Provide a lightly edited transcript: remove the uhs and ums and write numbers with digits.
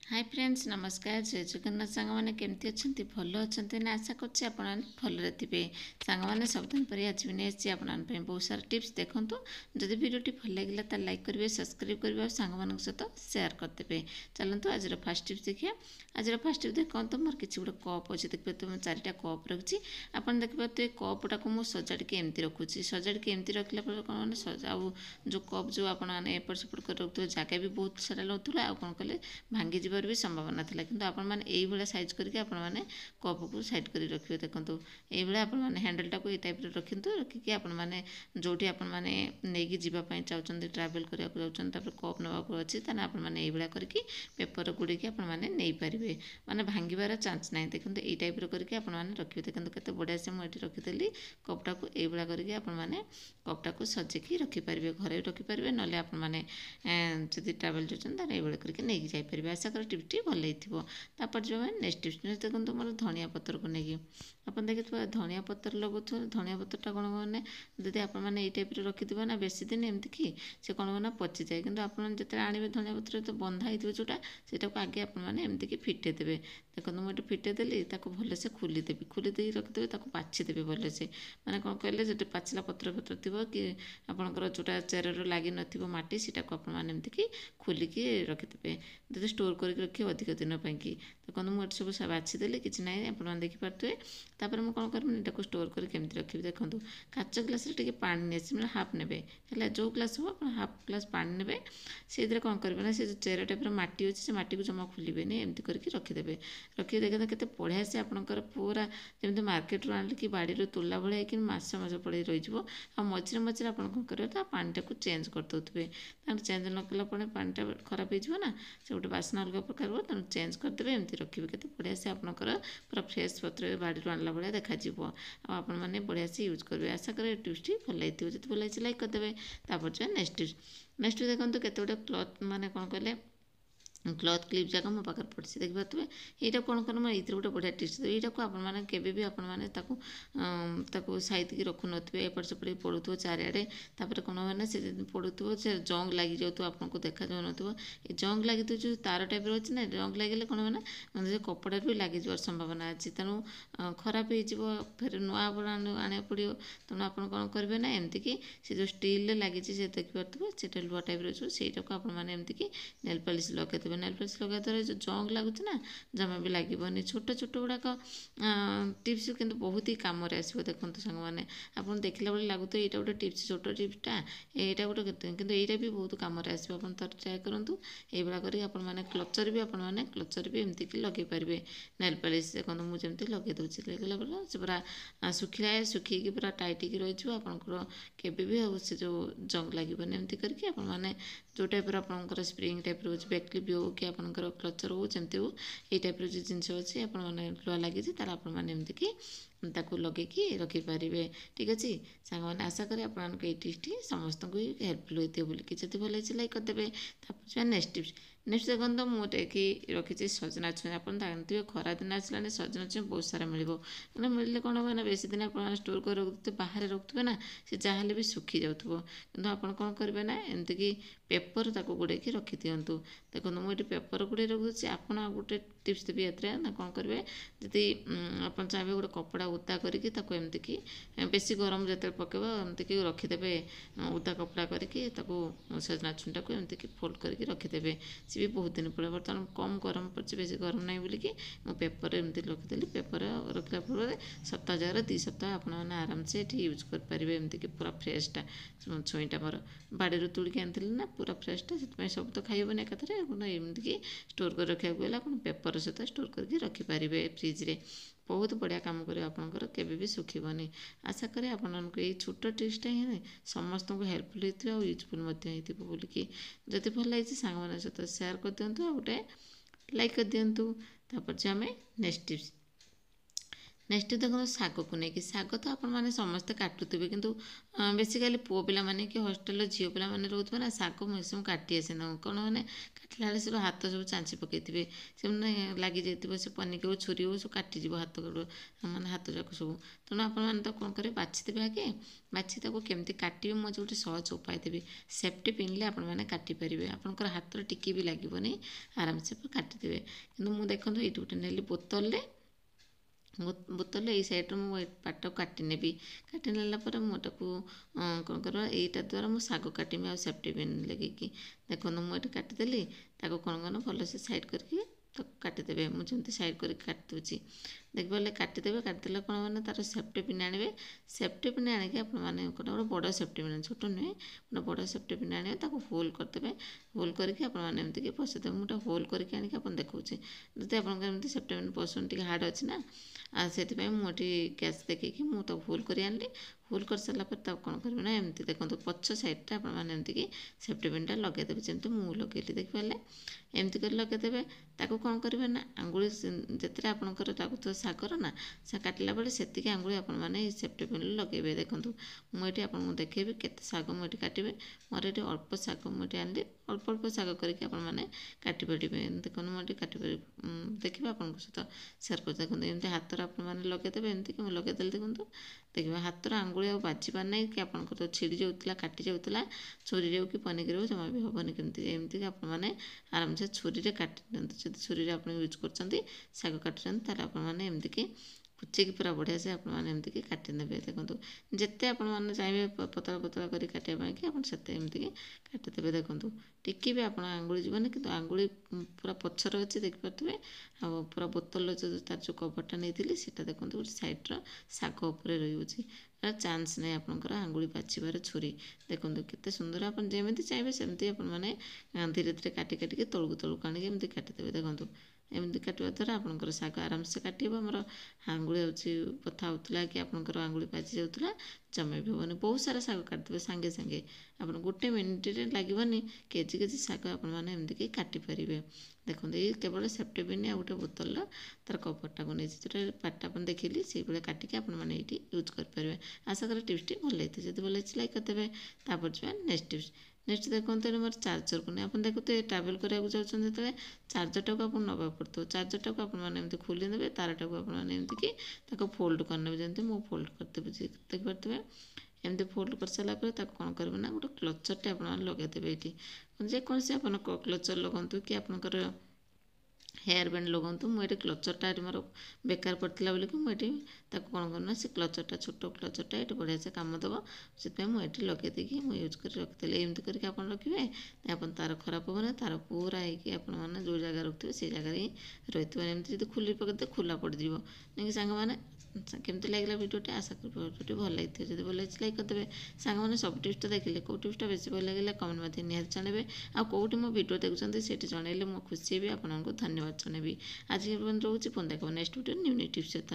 Hi friends नमस्कार जय जगन्नाथ सांग मैंने केमती अच्छा भल अच्छा ना आशा कर भलरे थे सांग मैंने सबदिन पर आज भी नहीं आपे बहुत सारा टिप्स देखूँ जदि भिडियोटी भल लगे तो लाइक करेंगे सब्सक्राइब करेंगे और सांग मान सहित सेयार करदे। चलते आज फास्ट टिप्स देखिए। आज फास्ट टिप्स देखो तो मोर किसी गोटे कप अच्छे देखिए तो मैं चारिटा कप रखी आप देखिए कपटा को मुझे सजाड़ी एमती रखुच्छी सजाड़ी एमती रखला कौन मैंने जो कप जो आपने एपट सेपट कर रखुए जगह भी बहुत सारा लगुला आ कौन कले भांगी भी संभावना था कि आपने साइज करके आपने कप को साइड कर रखिए। देखो ये आपने हैंडलटा को ये टाइप रखी रखिकी आपने जो आपने नहीं जावाई चाहते ट्रावेल करने चाहते कप नाक अच्छी ताने आपने ये करके पेपर गुड़ी आपने नहीं पारे माने भांगार चान्स ना। देखो ये टाइप करके आपने रखिए। देखो के बढ़िया से मुझे रखीदी कपटा को ये करके आपने कपटा को सजेकी रखिपारे घरे रखिपारे ना आपने जब ट्रावेल जाते ये करके नहीं जापर। आशा कर टिप्सटी भल होपर जो नेक्स्ट टिप्स देखो मोर धनिया पतर को लेकिन आप देखिए धनिया पतर लगो धनिया पतरटा कौन मैंने जब आपने ये टाइप रखिथे ना बेसी दिन एमती कि से कौन मैंने पची जाए कि आपते आणवे धनिया पतर तो बंधा हो जोटा से आगे आपने एमती कि फिटेदेवे। देखो मुझे फिटेदेली भलसे खोलीदेवी खोलीदे रखिदेवे बाछीदेवे भलसे मैंने कौन कहले जो पाचिला पत्र पत्र थी कि आपंकर जोटा चेर लगी नटी से आपमती कि खोलिकी रखिदेवे जब स्टोर करके रखिए अधिक दिन कि। देखो मुझे सब बाछीदेली कि ना आप देखिपे तापर मुझे कौन करी स्टोर करके रखी। देखो काच ग्लास टे पा नहीं हाफ ने जो ग्लास हो आप हाफ ग्लास पा ने से कौन करेंगे से चेर टाइप मटी अच्छे से मटी को जमा खोलें एमती करके रखिदेवे। रखिए देखते के बढ़िया से आपंकर पूरा जमी मार्केट आने कि बाड़ी तोला भाई कि मस पड़े रही मझे मझे आप कौन करेंगे पानीटा को चेंज करदे चेंज न कला पानीटा खराब हो से गोटे बास्ना अलग प्रकार हो तेनाली चेंज करदे एमती रखिए के बढ़िया से आपंकर पूरा फ्रेश पत्र बाड़ी आणला भाया देखा आपने बढ़िया से यूज करेंगे। आशा करें टिप्सटी भल लगी जब भल लगी लाइक करदे। नेक्स्ट नेक्स्ट देखो केते क्लथ माने कौन कहले क्लथ क्लिप जाक मो पाखे पड़ी देखिए यहाँ कौन कर ये गोटे बढ़िया टिप्स यहाँ को आपको साइति रखु ना एपट सेपट पड़ू चारिड़े कौन मैंने से पड़ू से जंग लगी जाऊ आपको देखा जाऊ ना ये जंग लगी जो तार टाइप अच्छे ना जंग लगे कौन मैंने कपड़ा भी लग जावर संभावना अच्छी तेणु खराब हो फिर नुआ आने पड़ो तेणु आप कौन करेंगे ना एमती कि जो स्टील लगी से देखिपे से लुआ टाइप रही को आपमती नेल पॉलिश लगेदेवे। नेल पॉलिश लगे द्वारा जो जंग लगुच ना जमा भी लगे छोट छोट गुड़ाक टिप्स कि बहुत ही कम आसो। देखो सांग मैंने आप देखला बेले लगुत यहाँ गोटे टिप्स छोट टिप्सटा यहाँ गोटे कि यहाँ भी बहुत कम आसो आप ट्राए करूँ ये कर क्लचर भी आपने क्लचर भी एमती कि लगे पारे। नेल पॉलिश देखो मुझे लगे दूसरी लगेगा बेला से पूरा सुखिला सुखी पूरा टाइट की रही आपंकर केवे से जो जंग लगे एमती करके आपने जो टाइप आपंकर स्प्रिंग टाइप रोज बैकक्लिप हो कि आपंकर क्लचर हो जमती हो ये टाइप जो जिनस अच्छी आपने लुआ लगी तार आपमती कि लगे रखिपारे। ठीक अच्छे सांग मैंने आशा करें आपको ये टिप्सटी समस्त को हेल्पफुल होती है बोलिकी जब भल लगी लाइक करदे। नेक्स्ट टिप्स नेक्स्ट देखो मुझे रखी सजना छुई आप जानते खरा दिन आसला सजना छुई बहुत सारा मिले मिले कौन हम बेसी दिन आप स्टोर कर रखुए बाहर रखुए ना से जहाँ भी सुखी जाऊँ कि आप कौन करेंगे ना एमती कि पेपर गुड़े रखी दिंतु। देखो मुझे पेपर गुड़े रखुच्छी आप गोटे टिप्स देवी ये ना कौन करेंगे जदि आप चाहिए गोटे कपड़ा उदा करके एमती कि बेसी गरम जो पकेब एमती कि रखिदेवे उदा कपड़ा करके सजना छुंटा को एमती कि फोल्ड करके रखिदेवे सी भी बहुत दिन पड़े। बर्तमान कम गरम पड़े बेसी गरम नहीं बोलिकी पेपर एमती रखिदेली पेपर रखला पर सप्ताह जगह 2 सप्ताह आपने आराम से ये यूज करेंगे एमती कि पूरा फ्रेशटा छुईटा मोर बाड़ी तोड़िकी आनी ना पूरा फ्रेशटा से सब तो खाइबन एकाथरे एमती कि स्टोर कर रखा गला आप पेपर सहित स्टोर करके रखिपारे फ्रिज्रे बहुत बढ़िया काम कर आपंकर केवे भी सुखीबनी। आशा करें आपको ये छोट टिप्सटा ही समस्त को हेल्पफुल होती है यूजफुल बोलिकी जब भल लगी सांग मान सहित सेयार कर दिंतु गोटे लाइक कर दिंतु। तापर आम नेक्स्ट टिप्स ନେକ୍ସଟ ଦେଖନ୍ତୁ ଶାଗକୁ ନେଇକି ଶାଗ ତ ଆପଣମାନେ ସମସ୍ତେ କାଟୁଥିବେ କିନ୍ତୁ ବେସିକାଲି ପୁଅ ପିଲାମାନେ କି ହଷ୍ଟେଲର ଝିଅ ପିଲାମାନେ ରହୁଥିବେ ନା ଶାଗ ମ୍ୟାକ୍ସିମମ୍ କାଟି ଆସେ ତାଙ୍କୁ କ'ଣ ମାନେ କାଟିଲା ବେଳେ ସେ ହାତ ସବୁ ଚାଞ୍ଚି ପକାଇଥିବେ ସେମାନେ ଲାଗିଯାଇଥିବ ସେ ପନିକି ହଉ ଛୁରୀ ହଉ ସବୁ କାଟିଯିବ ହାତ ଗୋଡ଼ ମାନେ ହାତ ଯାକ ସବୁ। ତେଣୁ ଆପଣମାନେ ତ କ'ଣ କରିବେ ବାଛିଦେବେ ଆଗେ ବାଛି ତାକୁ କେମିତି କାଟିବେ ମୁଁ ଆଜି ଗୋଟେ ସହଜ ଉପାୟ ଦେବି। ସେଫ୍ଟି ପିନ୍ଧିଲେ ଆପଣମାନେ କାଟିପାରିବେ ଆପଣଙ୍କର ହାତରେ ଟିକେ ବି ଲାଗିବନି ଆରାମସେ କାଟିଦେବେ। କିନ୍ତୁ ମୁଁ ଦେଖନ୍ତୁ ଏଇଠି ଗୋଟେ ନେଲି ବୋତଲରେ ଏଇ ସାଇଡ଼୍ରୁ ମୁଁ ପାଟକୁ କାଟି ନେବି। କାଟି ନେଲା ପରେ ମୁଁ ଏଟାକୁ କ'ଣ କରିବା ଏଇଟା ଦ୍ୱାରା ମୁଁ ଶାଗ କାଟିବି ଆଉ ସେଫ୍ଟି ପିନ୍ ଲଗେଇକି। ଦେଖନ୍ତୁ ମୁଁ ଏଠି କାଟିଦେଲି ତାକୁ କ'ଣ କର ଭଲସେ ସାଇଡ଼୍ କରିକି ତାକୁ କାଟିଦେବେ। ମୁଁ ଯେମିତି ସାଇଡ଼୍ କରିକି କାଟି ଦେଉଛି ଦେଖିପାରିଲେ କାଟିଦେବେ। କାଟିଦେଲେ କ'ଣ ମାନେ ତା'ର ସେଫ୍ଟି ପିନ୍ ଆଣିବେ। ସେଫ୍ଟି ପିନ୍ ଆଣିକି ଆପଣମାନେ ଗୋଟେ ବଡ଼ ସେଫ୍ଟି ପିନ୍ ଛୋଟ ନୁହେଁ ଗୋଟେ ବଡ଼ ସେଫ୍ଟି ପିନ୍ ଆଣିବେ ତାକୁ ହୋଲ୍ କରିଦେବେ। ହୋଲ୍ କରିକି ଆପଣମାନେ ଏମିତିକି ପଶିଦେବେ। ମୁଁ ଏଟା ହୋଲ୍ କରିକି ଆଣିକି ଆପଣ ଦେଖାଉଛି ଯଦି ଆପଣଙ୍କର ଏମିତି ସେଫ୍ଟି ପିନ୍ ପଶୁନି ଟିକେ ହାର୍ଡ଼ ଅଛି ନା ଆଉ ସେଥିପାଇଁ ମୁଁ ଏଠି ଗ୍ୟାସ୍ ଦେଖେଇକି ମୁଁ ତାକୁ ହୋଲ୍ କରି ଆଣିଲି। ହୋଲ୍ କରିସାରିଲା ପରେ ତାକୁ କ'ଣ କରିବେ ନା ଏମିତି ଦେଖନ୍ତୁ ପଛ ସାଇଡ଼୍ଟା ଆପଣମାନେ ଏମିତିକି ସେଫ୍ଟି ପିନ୍ଟା ଲଗାଇଦେବେ ଯେମିତି ମୁଁ ଲଗାଇଲି ଦେଖିପାରିଲେ ଏମିତି କରି ଲଗାଇଦେବେ। ତାକୁ କ'ଣ କରିବେ ନା ଆଙ୍ଗୁଳି ଯେତେଟା ଆପଣଙ୍କର ଲାଗୁଥିବ ଶାଗର ନା ସେ କାଟିଲା ବେଳେ ସେତିକି ଆଙ୍ଗୁଳି ଆପଣମାନେ ଏଇ ସେଫ୍ଟି ପିନ୍ରେ ଲଗାଇବେ। ଦେଖନ୍ତୁ ମୁଁ ଏଠି ଆପଣଙ୍କୁ ଦେଖେଇବି କେତେ ଶାଗ ମୁଁ ଏଠି କାଟିବେ। ମୋର ଏଠି ଅଳ୍ପ ଶାଗ ମୁଁ ଏଠି ଆଣିଲି ଅଳ୍ପ ଅଳ୍ପ ଶାଗ କରିକି ଆପଣମାନେ କାଟିପାରିବେ। ଦେଖନ୍ତୁ ମୁଁ ଏଠି କାଟିପାରିବି ଦେଖିବେ ଆପଣଙ୍କ ସହିତ ସେୟାର କରି ଦେଖନ୍ତୁ ଏମିତି ହାତରେ ଆପଣମାନେ ଲଗାଇଦେବେ ଏମିତିକି ମୁଁ ଲଗାଇଦେଲି ଦେଖନ୍ତୁ ଦେଖିବେ ହାତର ଆଙ୍ଗୁଳି ଆଉ ବାଜିବାର ନାହିଁ କି ଆପଣଙ୍କର ଛିଡ଼ି ଯାଉଥିଲା କାଟି ଯାଉଥିଲା ଛୁରୀରେ ହଉ କି ପନିକିରେ ହଉ ଜମା ବି ହେବନି କେମିତି ଏମିତିକି ଆପଣମାନେ ଆରାମସେ ଛୁରୀରେ କାଟି ଦିଅନ୍ତୁ। ଯଦି ଛୁରୀରେ ଆପଣ ୟୁଜ୍ କରୁଛନ୍ତି ଶାଗ କାଟୁଛନ୍ତି ତାହେଲେ ଆପଣମାନେ ଏମିତିକି କୁଚିକି ପୁରା ବଢ଼ିଆ ସେ ଆପଣମାନେ ଏମିତିକି କାଟିନେବେ। ଦେଖନ୍ତୁ ଯେତେ ଆପଣମାନେ ଚାହିଁବେ ପତଳା ପତଳା କରି କାଟିବା ପାଇଁକି ଆପଣ ସେତେ ଏମିତିକି କାଟିଦେବେ। ଦେଖନ୍ତୁ ଟିକେ ବି ଆପଣ ଆଙ୍ଗୁଳି ଯିବନି କିନ୍ତୁ ଆଙ୍ଗୁଳି ପୁରା ପଛରେ ଅଛି ଦେଖିପାରୁଥିବେ ଆଉ ପୁରା ବୋତଲର ଯେଉଁ ତାର ଯେଉଁ କଭରଟା ନେଇଥିଲି ସେଇଟା ଦେଖନ୍ତୁ ଗୋଟେ ସାଇଡ଼୍ର ଶାଗ ଉପରେ ରହିଯାଉଛି ଚାନ୍ସ ନାହିଁ ଆପଣଙ୍କର ଆଙ୍ଗୁଳି ବାଛିବାର ଛୁରୀ। ଦେଖନ୍ତୁ କେତେ ସୁନ୍ଦର ଆପଣ ଯେମିତି ଚାହିଁବେ ସେମିତି ଆପଣମାନେ ଧୀରେ ଧୀରେ କାଟି କାଟିକି ତଳକୁ ଆଣିକି ଏମିତି କାଟିଦେବେ। ଦେଖନ୍ତୁ ଏମିତି କାଟିବା ଦ୍ୱାରା ଆପଣଙ୍କର ଶାଗ ଆରାମସେ କାଟିବ। ଆମର ଆଙ୍ଗୁଳି ହେଉଛି ବଥା ହେଉଥିଲା କି ଆପଣଙ୍କର ଆଙ୍ଗୁଳି ବାଜି ଯାଉଥିଲା ଜମା ବି ହେବନି। ବହୁତ ସାରା ଶାଗ କାଟିଦେବେ ସାଙ୍ଗେ ସାଙ୍ଗେ ଆପଣ ଗୋଟେ ମିନିଟ୍ରେ ଲାଗିବନି କେଜି ଶାଗ ଆପଣମାନେ ଏମିତିକି କାଟିପାରିବେ। ଦେଖନ୍ତୁ ଏଇ କେବଳ ସେଫ୍ଟି ପିନ୍ ଆଉ ଗୋଟେ ବୋତଲର ତାର କଭରଟାକୁ ନେଇଛି ଯେଉଁଟା ପାଟଟା ଆପଣ ଦେଖିଲି ସେଇଭଳିଆ କାଟିକି ଆପଣମାନେ ଏଇଠି ୟୁଜ୍ କରିପାରିବେ। ଆଶା କରେ ଟିପ୍ସଟି ଭଲ ଲାଗିଥିବ। ଯଦି ଭଲ ହେଇଛି ଲାଇକ୍ କରିଦେବେ। ତାପରେ ଯିବା ନେକ୍ସଟ ଟିପ୍ସ। ନେକ୍ସଟ ଦେଖନ୍ତୁ ଏଠି ମୋର ଚାର୍ଜରକୁ ନେଇ ଆପଣ ଦେଖୁଥିବେ ଟ୍ରାଭେଲ୍ କରିବାକୁ ଯାଉଛନ୍ତି ଯେତେବେଳେ ଚାର୍ଜରଟାକୁ ଆପଣ ନେବାକୁ ପଡ଼ୁଥିବ। ଚାର୍ଜରଟାକୁ ଆପଣମାନେ ଏମିତି ଖୋଲିନେବେ ତାରଟାକୁ ଆପଣମାନେ ଏମିତିକି ତାକୁ ଫୋଲ୍ଡ କରିନେବେ ଯେମିତି ମୁଁ ଫୋଲ୍ଡ କରିଦେବି ଦେଖିପାରୁଥିବେ। ଏମିତି ଫୋଲ୍ଡ କରିସାରିଲା ପରେ ତାକୁ କ'ଣ କରିବେ ନା ଗୋଟେ କ୍ଲଚର୍ଟେ ଆପଣମାନେ ଲଗାଇଦେବେ। ଏଇଠି ଯେକୌଣସି ଆପଣ କ୍ଲଚର୍ ଲଗାନ୍ତୁ କି ଆପଣଙ୍କର ହେୟାର ବ୍ୟାଣ୍ଡ ଲଗାନ୍ତୁ। ମୁଁ ଏଠି କ୍ଲଚର୍ଟା ଏଠି ମୋର ବେକାର ପଡ଼ିଥିଲା ବୋଲିକି ମୁଁ ଏଠି ତାକୁ କ'ଣ କରୁନା ସେ କ୍ଲଚର୍ଟା ଛୋଟ କ୍ଲଚର୍ଟା ଏଠି ବଢ଼ିଆ ସେ କାମ ଦେବ ସେଥିପାଇଁ ମୁଁ ଏଠି ଲଗାଇ ଦେଇକି ମୁଁ ୟୁଜ୍ କରି ରଖିଥିଲି। ଏମିତି କରିକି ଆପଣ ରଖିବେ ଆପଣ ତାର ଖରାପ ହେବନି ତାର ପୁରା ହେଇକି ଆପଣମାନେ ଯେଉଁ ଜାଗାରେ ରଖିଥିବେ ସେଇ ଜାଗାରେ ହିଁ ରହିଥିବ। ଏମିତି ଯଦି ଖୋଲି ପକାଇଦେବେ ଖୋଲା ପଡ଼ିଯିବ ନାଇଁକି ସାଙ୍ଗମାନେ। କେମିତି ଲାଗିଲା ଭିଡ଼ିଓଟି ଆଶା କরি ଭିଡ଼ିଓଟି ଭଲ ଲାଗିଥିବ। ଯଦି ଭଲ ହେଇଛି ଲାଇକ୍ କରିଦେବେ। ସାଙ୍ଗମାନେ ସବୁ ଟିପ୍ସଟା ଦେଖିଲେ କେଉଁ ଟିପ୍ସଟା ବେଶୀ ଭଲ ଲାଗିଲା କମେଣ୍ଟ ମାଧ୍ୟମରେ ନିହାତି ଜଣାଇବେ। ଆଉ କେଉଁଠି ମୋ ଭିଡ଼ିଓ ଦେଖୁଛନ୍ତି ସେଇଠି ଜଣାଇଲେ ମୁଁ ଖୁସି ହେବି ଆପଣଙ୍କୁ ଧନ୍ୟବାଦ ଜଣାଇବି। ଆଜି ରହୁଛି ପୁଣି ଦେଖିବ ନେକ୍ସଟ ଭିଡ଼ିଓ ନ୍ୟୁ ଟିପ୍ସ ସହିତ।